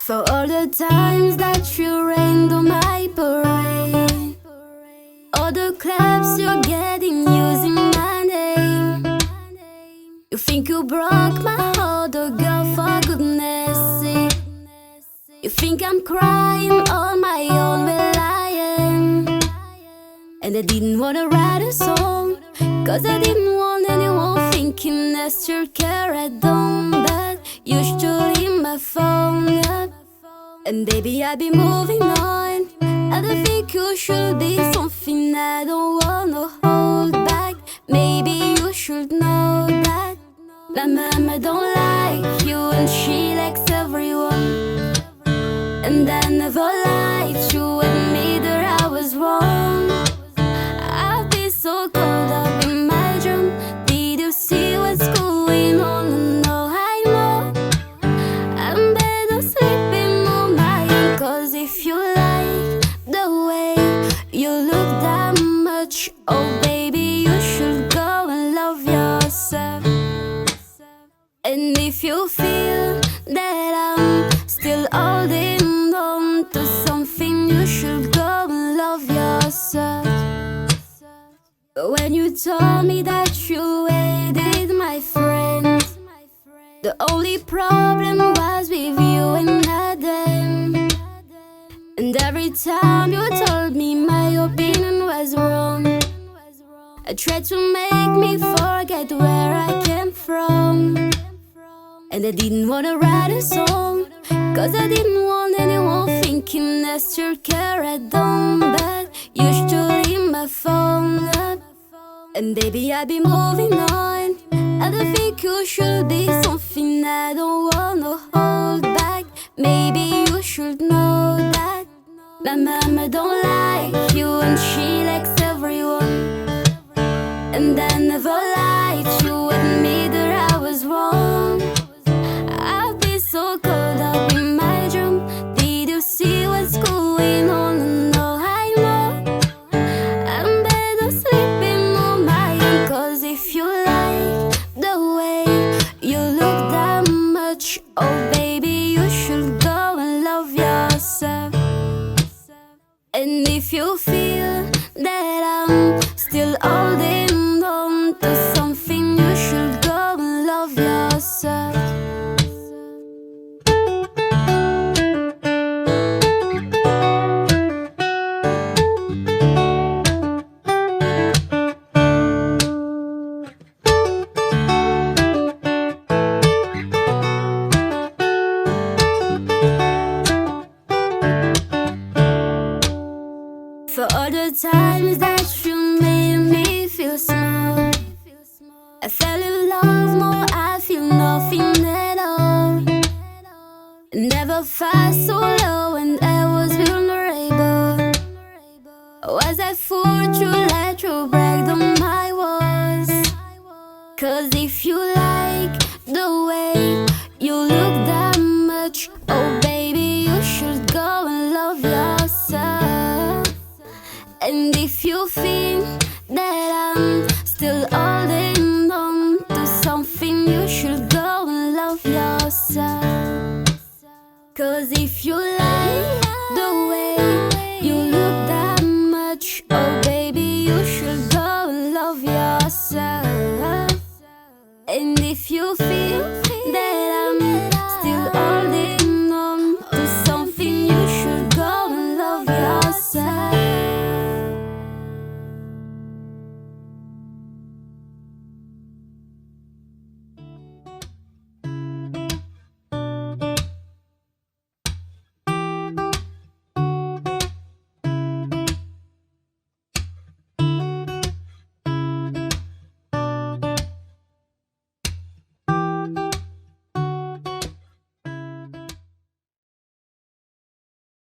For all the times that you rained on my parade, all the claps you're getting using my name. You think you broke my heart, oh girl, for goodness sake. You think I'm crying on my own, well I am. And I didn't wanna write a song, cause I didn't want anyone thinking I still care. I don't, but you still in my phone up. And baby, I've been moving on. I don't think you should be something I don't wanna hold back. Maybe you should know that my mama don't like you and she likes everyone. And I never lied to admit that I was wrong. I've been so caught up in my dream. Did you see what's going on? No, I know I'm better sleeping on my own. Cause if you like the way you look that much, oh baby, you should go and love yourself. And if you feel that I'm still holding on to something, you should go and love yourself. When you told me that you hated my friends, the only problem was with you and not them. And every time you told me my opinion was wrong, I tried to make me forget where I came from. And I didn't wanna write a song, cause I didn't want anyone thinking I still care. I don't, but you still in my phone up. And baby, I've been moving on. I don't think you should be something I don't wanna hold back. Maybe you should know that my mama don't like you and she likes everyone. And I never lied to admit that I was wrong. I've been so caught up in my dream. Did you see what's going on? No, I know I'm better sleeping on my own. Cause if you like the way you look that much, oh baby, you should go and love yourself. And if you feel that I'm still holding on to something, you should go and love yourself. For all the times that you made me feel small, I fell in love more, I feel nothing at all. Never felt so low and I was vulnerable. Was I fool to let you break down my walls? Cause if you like the way you look that much, oh baby, you should go and love yourself. And if you think that I'm still holding on to something, you should go and love yourself. Cause if you like the way you look that much, oh baby, you should go and love yourself. And if you feel